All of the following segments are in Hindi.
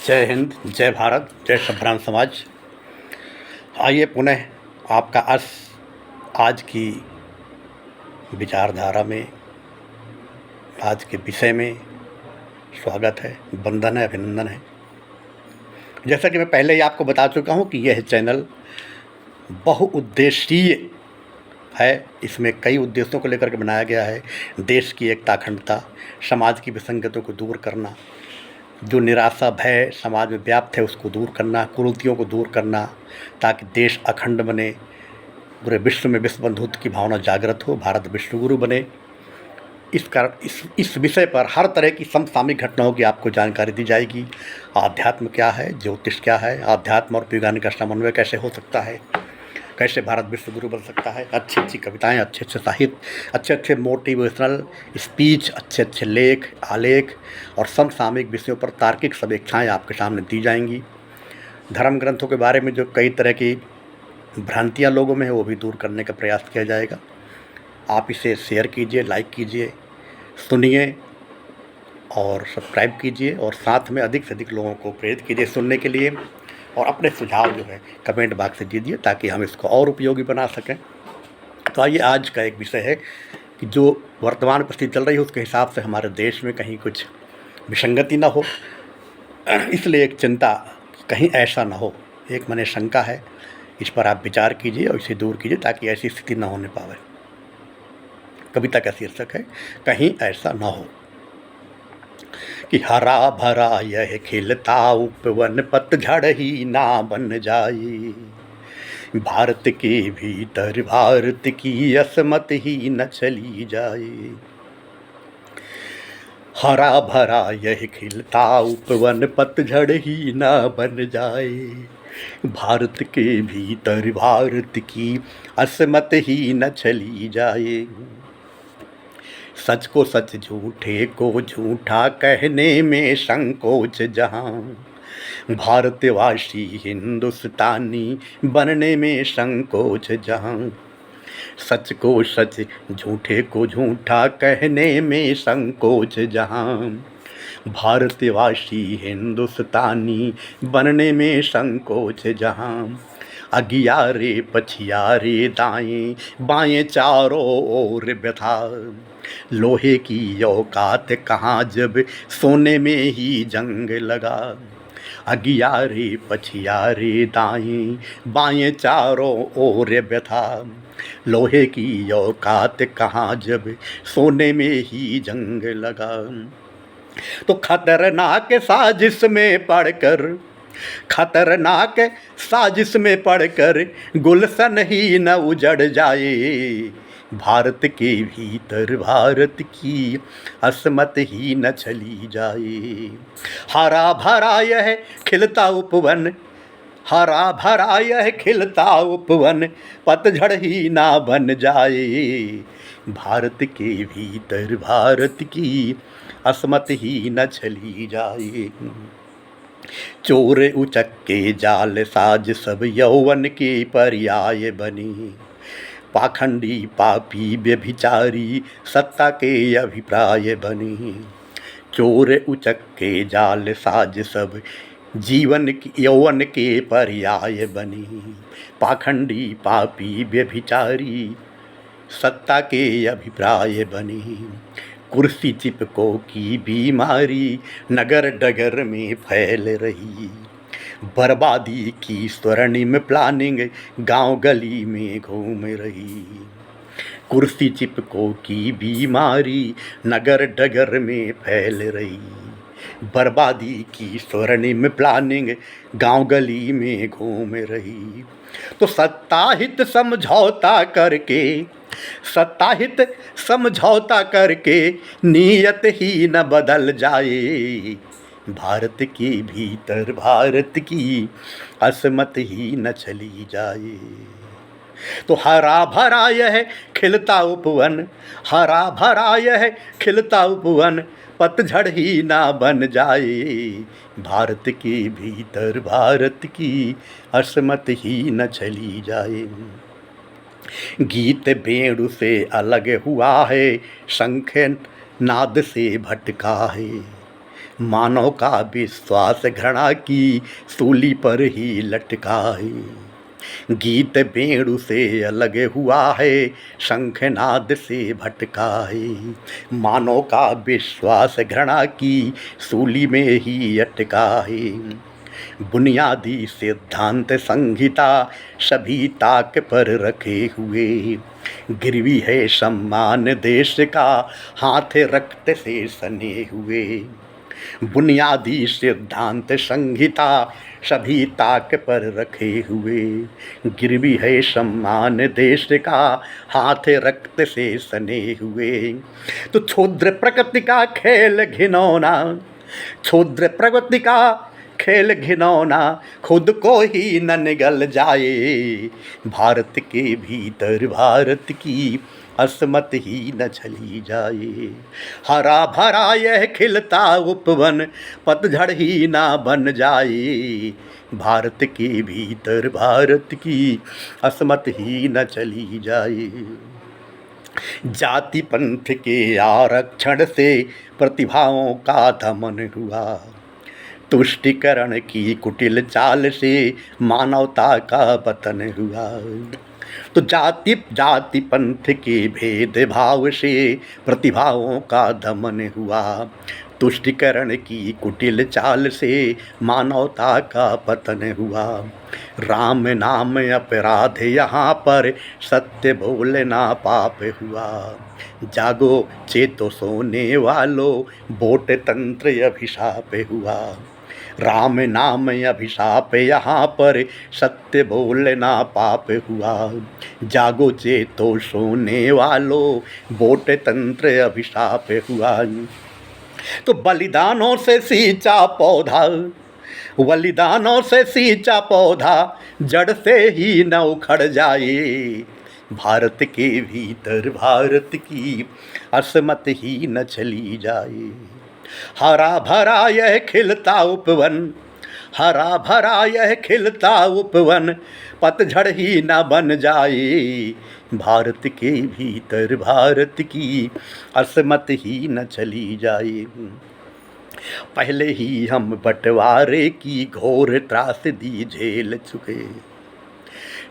जय हिंद, जय भारत, जय संभ्रांत समाज। आइए पुनः आपका आज की विचारधारा में, आज के विषय में स्वागत है, वंदन है, अभिनंदन है। जैसा कि मैं पहले ही आपको बता चुका हूं कि यह चैनल बहुउद्देशीय है। इसमें कई उद्देश्यों को लेकर के बनाया गया है। देश की एकता, अखंडता, समाज की विसंगतियों को दूर करना, जो निराशा, भय समाज में व्याप्त है उसको दूर करना, कुरीतियों को दूर करना, ताकि देश अखंड बने, पूरे विश्व में विश्व बंधुत्व की भावना जागृत हो, भारत विश्वगुरु बने। इस विषय पर हर तरह की समसामयिक घटनाओं की आपको जानकारी दी जाएगी। आध्यात्म क्या है, ज्योतिष क्या है, आध्यात्म और वैज्ञानिक का समन्वय कैसे हो सकता है, कैसे भारत विश्वगुरु बन सकता है। अच्छी अच्छी कविताएं, अच्छे अच्छे साहित्य, अच्छे अच्छे मोटिवेशनल स्पीच, अच्छे अच्छे लेख, आलेख और समसामयिक विषयों पर तार्किक समीक्षाएं आपके सामने दी जाएंगी। धर्म ग्रंथों के बारे में जो कई तरह की भ्रांतियां लोगों में है वो भी दूर करने का प्रयास किया जाएगा। आप इसे शेयर कीजिए, लाइक कीजिए, सुनिए और सब्सक्राइब कीजिए, और साथ में अधिक से अधिक लोगों को प्रेरित कीजिए सुनने के लिए, और अपने सुझाव जो है कमेंट बॉक्स से दीजिए ताकि हम इसको और उपयोगी बना सकें। तो आइए, आज का एक विषय है कि जो वर्तमान परिस्थिति चल रही है उसके हिसाब से हमारे देश में कहीं कुछ विसंगति ना हो, इसलिए एक चिंता कहीं ऐसा ना हो, एक मन शंका है। इस पर आप विचार कीजिए और इसे दूर कीजिए ताकि ऐसी स्थिति ना होने पावे। कविता का शीर्षक है कहीं ऐसा ना हो कि हरा भरा यह खिलता उपवन पतझड़ ही ना बन जाए, भारत के भीतर भारत की असमत ही न चली जाए। हरा भरा यह खिलता उपवन पतझड़ ही ना बन जाए, भारत के भीतर भारत की असमत ही न चली जाए। सच को सच, झूठे को झूठा कहने में संकोच जहाँ, भारतवासी हिंदुस्तानी बनने में संकोच जहाँ। सच को सच, झूठे को झूठा कहने में संकोच जहाँ, भारतवासी हिंदुस्तानी बनने में संकोच जहाँ। अगियारे पछियारे दाएं बाएं चारों ओर व्यथा, लोहे की औकात कहाँ जब सोने में ही जंग लगा। अगियारे पछियारे दाएं बाएं चारों ओर व्यथा, लोहे की औकात कहाँ जब सोने में ही जंग लगा। तो खतरनाक साजिश में पड़कर, खतरनाक साजिश में पड़कर गुलशन ही न उजड़ जाए, भारत के भीतर भारत की असमत ही न चली जाए। हरा भरा यह खिलता उपवन, हरा भरा यह खिलता उपवन पतझड़ ही ना बन जाए, भारत के भीतर भारत की असमत ही न चली जाए। चोर उचक्के जाल साज सब यौवन के पर्याय बनी, पाखंडी पापी व्यभिचारी सत्ता के अभिप्राय बनी। चोर उचक्के जाल साज सब जीवन यौवन के पर्याय बनी, पाखंडी पापी व्यभिचारी सत्ता के अभिप्राय बनी। कुर्सी चिपकों की बीमारी नगर डगर में फैल रही, बर्बादी की स्वर्णिम प्लानिंग गांव गली में घूम रही। कुर्सी चिपकों की बीमारी नगर डगर में फैल रही, बर्बादी की स्वर्णिम प्लानिंग गांव गली में घूम रही। तो सत्ताहित समझौता करके, सत्ताहित समझौता करके नीयत ही न बदल जाए, भारत के भीतर भारत की असमत ही न चली जाए। तो हरा भरा यह खिलता उपवन, हरा भरा यह खिलता उपवन पतझड़ ही ना बन जाए, भारत के भीतर भारत की असमत ही न चली जाए। गीत बेणु से अलग हुआ है, शंख नाद से भटका है, मानव का विश्वास घृणा की सूली पर ही लटका है। गीत बेणु से अलग हुआ है, शंखनाद से भटका है। मानव का विश्वास घृणा की सूली में ही अटका है। बुनियादी सिद्धांत संहिता सभी ताक पर रखे हुए, गिरवी है सम्मान देश का, हाथ रक्त से सने हुए। बुनियादी सिद्धांत संहिता सभी ताक पर रखे हुए, गिरवी है सम्मान देश का, हाथ रक्त से सने हुए। तो क्षुद्र प्रकृति का खेल घिनौना, क्षुद्र प्रकृति का खेल घिनौना, खुद को ही न निगल जाए। भारत के भीतर भारत की असमत ही न चली जाए। हरा भरा यह खिलता उपवन, पतझड़ ही ना बन जाए। भारत के भीतर भारत की असमत ही न चली जाए। जाति पंथ के आरक्षण से प्रतिभाओं का दमन हुआ, तुष्टिकरण की कुटिल चाल से मानवता का पतन हुआ। तो जाति पंथ के भेदभाव से प्रतिभाओं का दमन हुआ, तुष्टिकरण की कुटिल चाल से मानवता का पतन हुआ। राम नाम अपराध यहाँ पर, सत्य बोलना पाप हुआ। जागो चेतो सोने वालों, वोट तंत्र अभिशाप हुआ। राम नाम अभिशाप यहाँ पर, सत्य बोलना पाप हुआ। जागो चेतो सोने वालों, वोट तंत्र अभिशाप हुआ। तो बलिदानों से सींचा पौधा, बलिदानों से सींचा पौधा, जड़ से ही न उखड़ जाए। भारत के भीतर भारत की असमत ही न चली जाए। हरा भरा यह खिलता उपवन, हरा भरा यह खिलता उपवन, पतझड़ ही न बन जाए। भारत के भीतर भारत की असमत ही न चली जाए। पहले ही हम बंटवारे की घोर त्रासदी झेल चुके,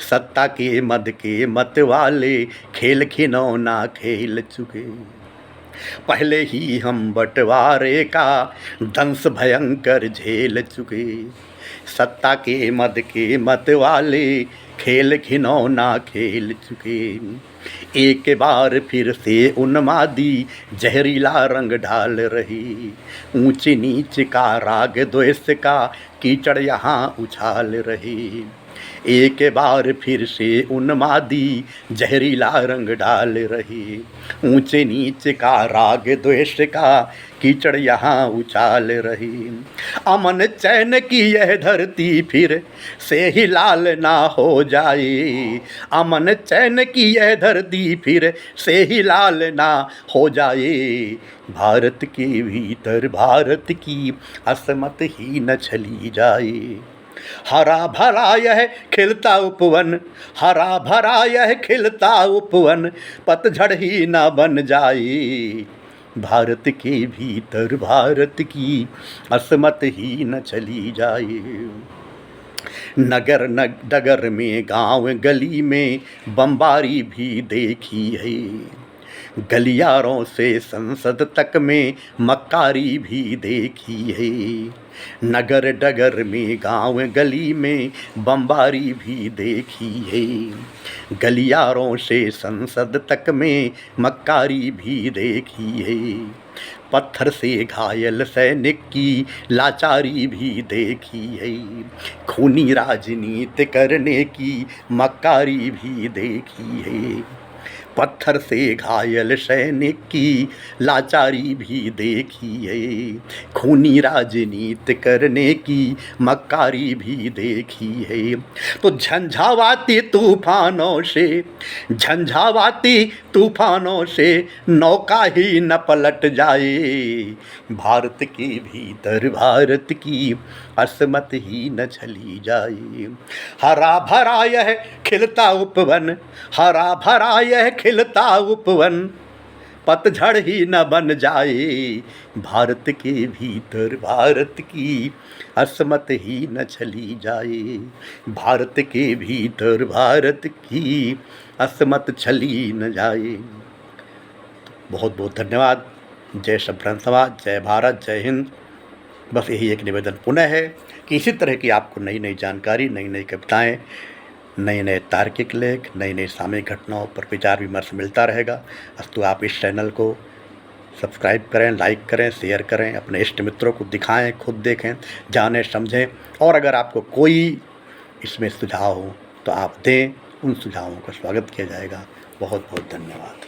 सत्ता के मद के मत वाले खेल खिनौना खेल चुके। पहले ही हम बंटवारे का दंश भयंकर झेल चुके, सत्ता के मद के मत वाले खेल खिनौना खेल चुके। एक बार फिर से उन्मादी जहरीला रंग डाल रही, ऊंच नीच का राग द्वेष का कीचड़ यहाँ उछाल रही। एक बार फिर से उन्मादी जहरीला रंग डाल रही, ऊंचे नीचे का राग द्वेष का कीचड़ यहाँ उछाल रही। अमन चैन की यह धरती फिर से ही लाल ना हो जाए। अमन चैन की यह धरती फिर से ही लाल ना हो जाए। भारत के भीतर भारत की असमत ही न चली जाए। हरा भरा यह खिलता उपवन, हरा भरा यह खिलता उपवन, पतझड़ ही ना बन जाए। भारत के भीतर भारत की असमत ही न चली जाए। नगर डगर में गांव गली में बमबारी भी देखी है, गलियारों से संसद तक में मक्कारी भी देखी है। नगर डगर में गांव गली में बमबारी भी देखी है, गलियारों से संसद तक में मक्कारी भी देखी है। पत्थर से घायल सैनिक की लाचारी भी देखी है, खूनी राजनीति करने की मक्कारी भी देखी है। पत्थर से घायल सैनिक की लाचारी भी देखी है, खूनी राजनीति करने की मक्कारी भी देखी है। तो झंझावाती तूफानों से, झंझावाती तूफानों से नौका ही न पलट जाए। भारत के भीतर भारत की असमत ही न चली जाए। हरा भरा यह खिलता उपवन, हरा भरा यह खिलता उपवन, पतझड़ ही न बन जाए, भारत के भीतर भारत की असमत ही न चली जाए, भारत के भीतर भारत की असमत चली न जाए। बहुत बहुत धन्यवाद। जय शब्रहण समाज, जय भारत, जय हिंद। बस यही एक निवेदन पुनः है कि इसी तरह की आपको नई नई जानकारी, नई नई कविताएँ, नए नए तार्किक लेख, नई नई सामयिक घटनाओं पर विचार विमर्श मिलता रहेगा। अस्तु आप इस चैनल को सब्सक्राइब करें, लाइक करें, शेयर करें, अपने इष्ट मित्रों को दिखाएं, खुद देखें, जानें, समझें। और अगर आपको कोई इसमें सुझाव हो तो आप दें, उन सुझावों का स्वागत किया जाएगा। बहुत बहुत धन्यवाद।